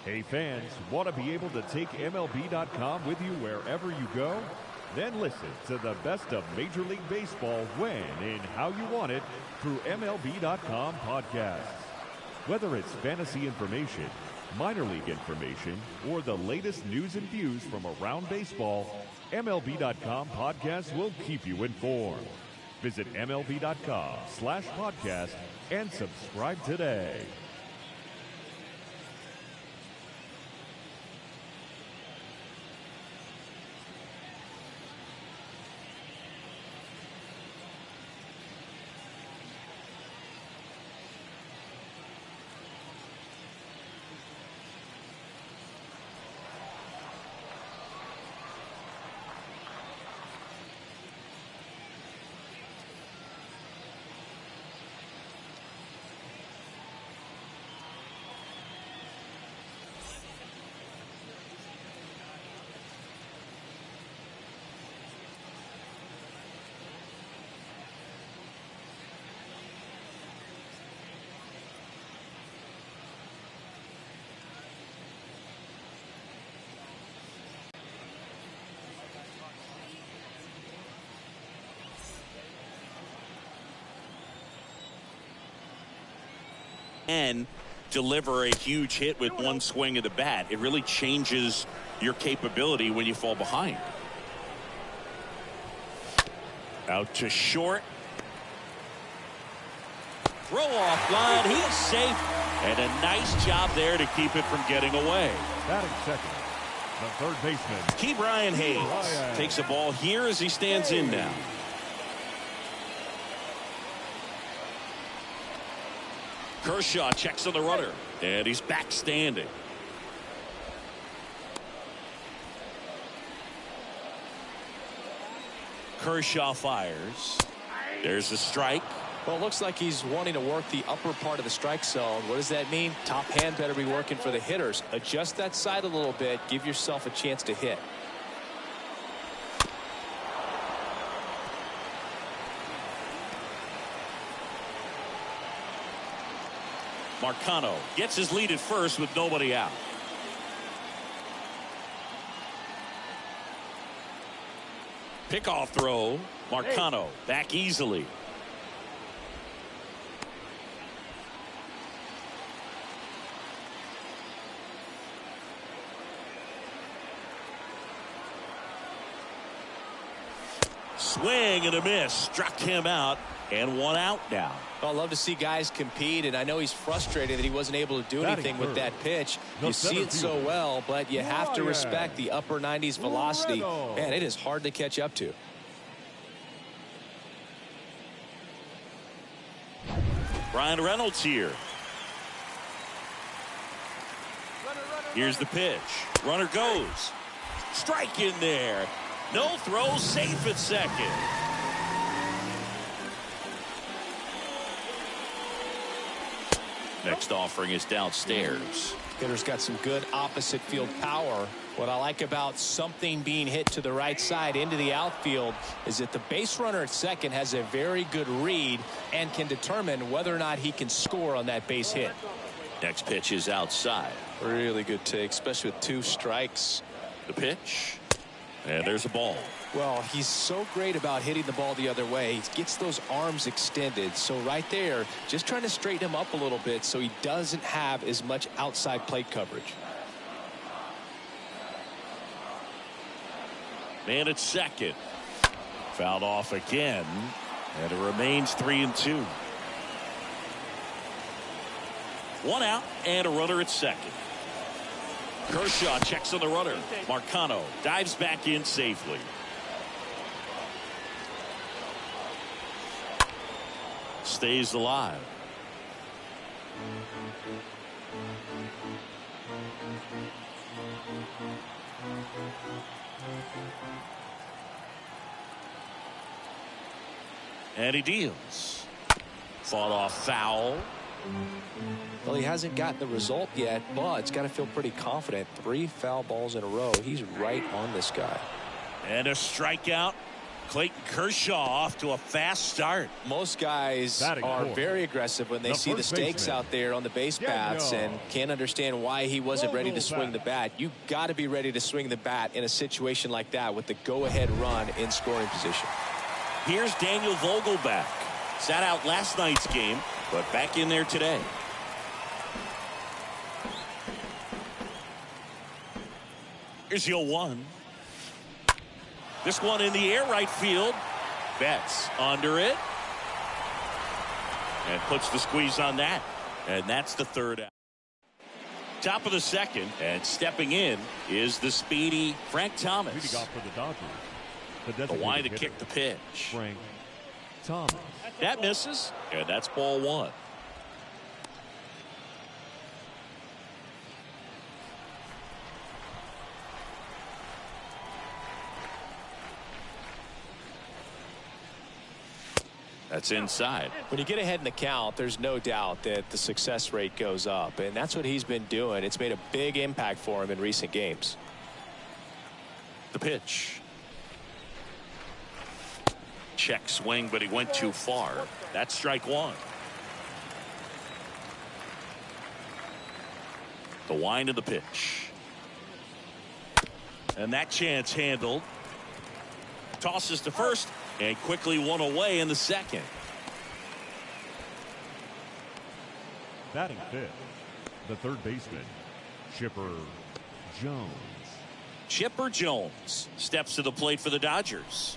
Hey fans, want to be able to take MLB.com with you wherever you go? Then listen to the best of Major League Baseball when and how you want it through MLB.com podcasts. Whether it's fantasy information, minor league information, or the latest news and views from around baseball, MLB.com podcasts will keep you informed. Visit MLB.com/podcast and subscribe today. And deliver a huge hit with one swing of the bat. It really changes your capability when you fall behind. Out to short. Throw off line. He's safe. And a nice job there to keep it from getting away. Batting second, the third baseman, Brian Hayes takes a ball here as he stands in now. Kershaw checks on the runner, and he's back standing. Kershaw fires. There's a strike. Well, it looks like he's wanting to work the upper part of the strike zone. What does that mean? Top hand better be working for the hitters. Adjust that side a little bit. Give yourself a chance to hit. Marcano gets his lead at first with nobody out. Pickoff throw. Marcano back easily. Swing and a miss. Struck him out. And one out now. Well, I love to see guys compete, and I know he's frustrated that he wasn't able to do anything with that pitch. You see it so well, but you have to respect the upper 90s velocity. Man, it is hard to catch up to. Ryan Reynolds here. Here's the pitch. Runner goes. Strike in there. No throw, safe at second. Next offering is downstairs. Hitter's got some good opposite field power. What I like about something being hit to the right side into the outfield is that the base runner at second has a very good read and can determine whether or not he can score on that base hit. Next pitch is outside. Really good take, especially with two strikes. The pitch. And there's a ball. Well, he's so great about hitting the ball the other way. He gets those arms extended. So right there, just trying to straighten him up a little bit so he doesn't have as much outside plate coverage. Man at second. Fouled off again. And it remains 3-2. One out and a runner at second. Kershaw checks on the runner. Marcano dives back in safely. Stays alive. And he deals. Fought off foul. Well, he hasn't gotten the result yet, but it's got to feel pretty confident. 3 foul balls in a row. He's right on this guy. And a strikeout. Clayton Kershaw off to a fast start. Most guys are very aggressive when they see the stakes out there on the base paths and can't understand why he wasn't ready to swing the bat. You got to be ready to swing the bat in a situation like that with the go-ahead run in scoring position. Here's Daniel Vogelbach. Sat out last night's game, but back in there today. Here's your 1. This one in the air right field. Betts under it. And puts the squeeze on that. And that's the third out. Top of the second. And stepping in is the speedy Frank Thomas. Leading off for the Dodgers. The wide to kick the pitch. Frank Thomas. That misses. And that's ball 1. That's inside. When you get ahead in the count, there's no doubt that the success rate goes up, and that's what he's been doing. It's made a big impact for him in recent games. The pitch. Check swing, but he went too far. That's strike 1. The wind of the pitch. And that chance handled. Tosses to first. And quickly one away in the second. Batting fifth, the third baseman, Chipper Jones. Chipper Jones steps to the plate for the Dodgers.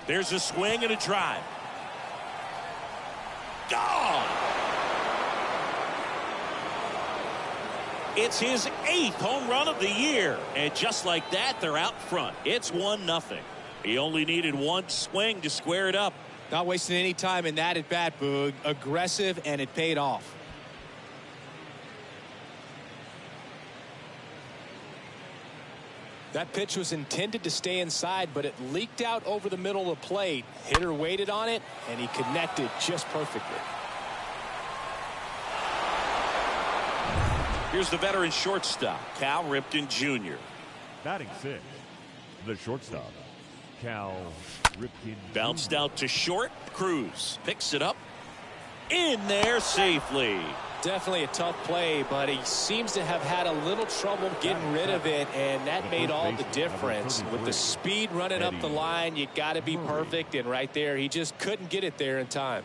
There's a swing and a drive. Gone! It's his 8th home run of the year. And just like that, they're out front. It's 1-0. He only needed one swing to square it up. Not wasting any time in that at bat, Boog. Aggressive, and it paid off. That pitch was intended to stay inside, but it leaked out over the middle of the plate. Hitter waited on it, and he connected just perfectly. Here's the veteran shortstop, Cal Ripken Jr. Batting sixth, the shortstop, Cal Ripken Jr. Bounced out to short. Cruz picks it up. In there safely. Definitely a tough play, but he seems to have had a little trouble getting rid of it, and that made all the difference. With the speed running up the line, you got to be perfect, and right there, he just couldn't get it there in time.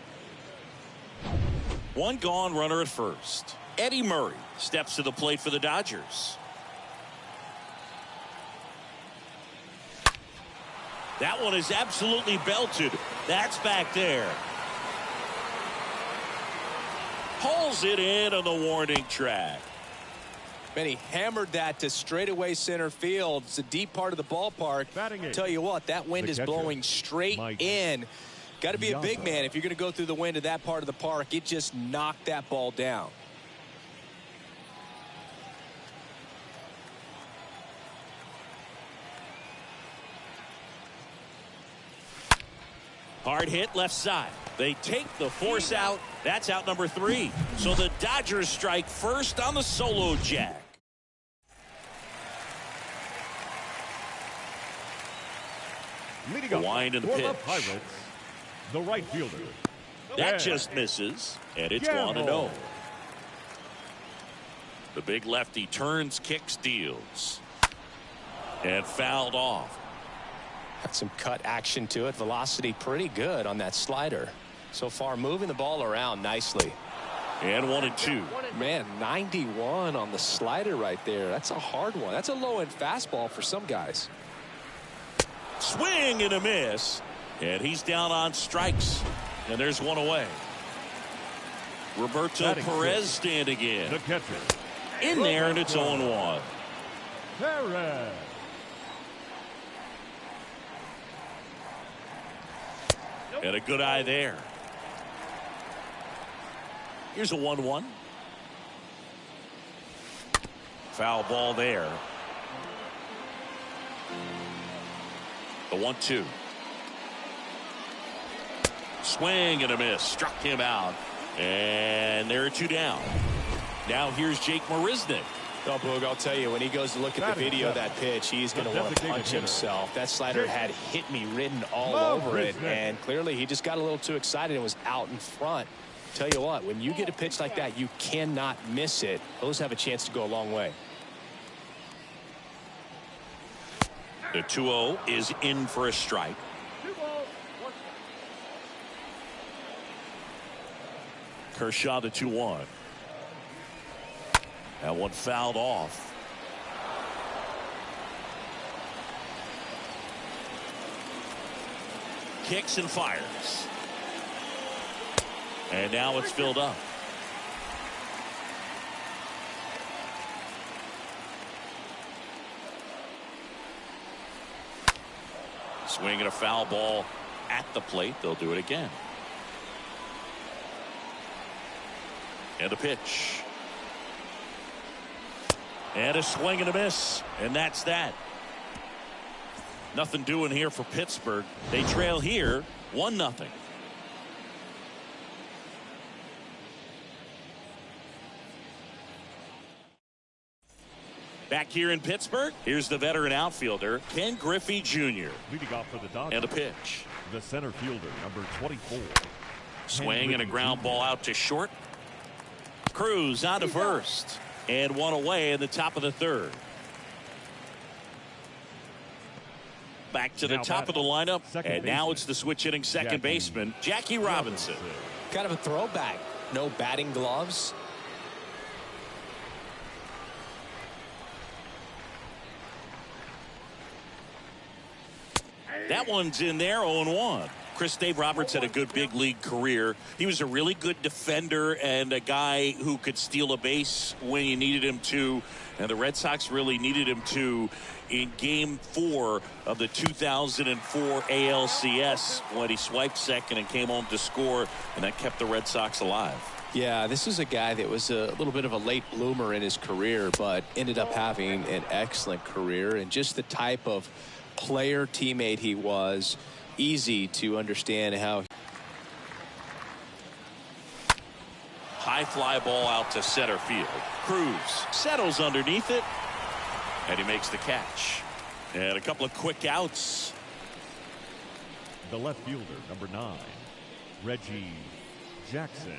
One gone, runner at first. Eddie Murray steps to the plate for the Dodgers. That one is absolutely belted. That's back there. Pulls it in on the warning track. And he hammered that to straightaway center field. It's a deep part of the ballpark. Tell you what, that wind is blowing straight in. Got to be a big man if you're going to go through the wind of that part of the park. It just knocked that ball down. Hard hit left side. They take the force out. That's out number 3. So the Dodgers strike first on the solo jack. Leading The up wind and the for pitch. the Pirates, the right fielder. That just misses, and it's 1-0. The big lefty turns, kicks, deals. And fouled off. Got some cut action to it. Velocity pretty good on that slider. So far moving the ball around nicely. And 1-2. Man, 91 on the slider right there. That's a hard one. That's a low-end fastball for some guys. Swing and a miss. And he's down on strikes. And there's one away. Roberto Perez standing in. The catcher. In there, and it's 0-1. Perez. And a good eye there. Here's a 1-1. Foul ball there. The 1-2. Swing and a miss. Struck him out. And there are 2 down. Now here's Jake Marisnick. No, Boog, I'll tell you, when he goes to look at the video of that pitch, he's going to want to punch himself. That slider had "hit me" written all over it, and clearly he just got a little too excited and was out in front. Tell you what, when you get a pitch like that, you cannot miss it. Those have a chance to go a long way. The 2-0 is in for a strike. Kershaw the 2-1. That one fouled off. Kicks and fires. And now it's filled up. Swinging a foul ball at the plate. They'll do it again. And a pitch. And a swing and a miss. And that's that. Nothing doing here for Pittsburgh. They trail here 1-0. Back here in Pittsburgh, here's the veteran outfielder, Ken Griffey Jr. Leading off for the Dodgers. And a pitch. The center fielder, number 24. Swing and a ground ball out to short. Cruz on to first. And one away in the top of the third. Back to the top of the lineup. And now it's the switch hitting second baseman, Jackie Robinson. Kind of a throwback. No batting gloves. That one's in there, 0-1. Dave Roberts had a good big league career. He was a really good defender and a guy who could steal a base when you needed him to. And the Red Sox really needed him to in Game 4 of the 2004 ALCS when he swiped second and came home to score, and that kept the Red Sox alive. Yeah, this is a guy that was a little bit of a late bloomer in his career, but ended up having an excellent career, and just the type of player teammate he was. Easy to understand how. High fly ball out to center field. Cruz settles underneath it, and he makes the catch. And a couple of quick outs. The left fielder, number 9, Reggie Jackson.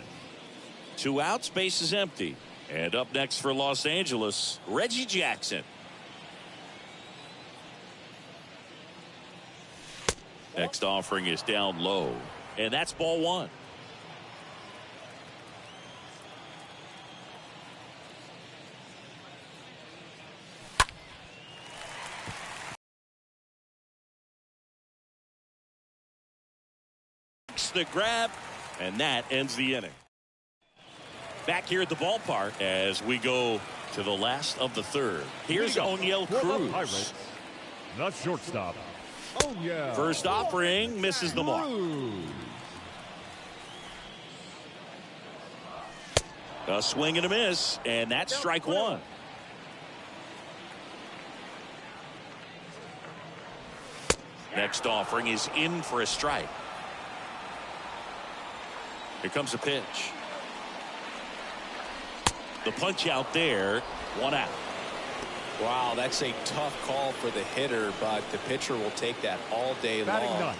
2 outs, base is empty. And up next for Los Angeles, Reggie Jackson. Next offering is down low, and that's ball 1. The grab, and that ends the inning. Back here at the ballpark as we go to the last of the third. Here's O'Neill Cruz. Pirates, the shortstop. Oh, yeah. First offering misses the mark. A swing and a miss, and that's strike 1. Next offering is in for a strike. Here comes a pitch. The punch out there, 1 out. Wow, that's a tough call for the hitter, but the pitcher will take that all day long.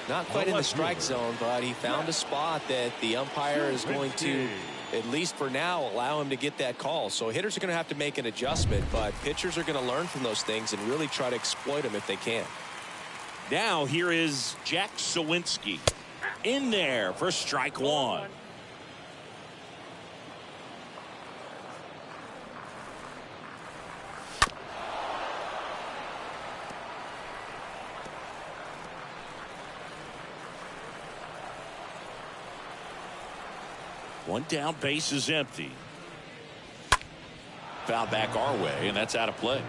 Not quite in the strike zone, but he found a spot that the umpire is going to, at least for now, allow him to get that call. So hitters are going to have to make an adjustment, but pitchers are going to learn from those things and really try to exploit them if they can. Now here is Jack Sawinski in there for strike 1. One down, base is empty. Foul back our way, and that's out of play.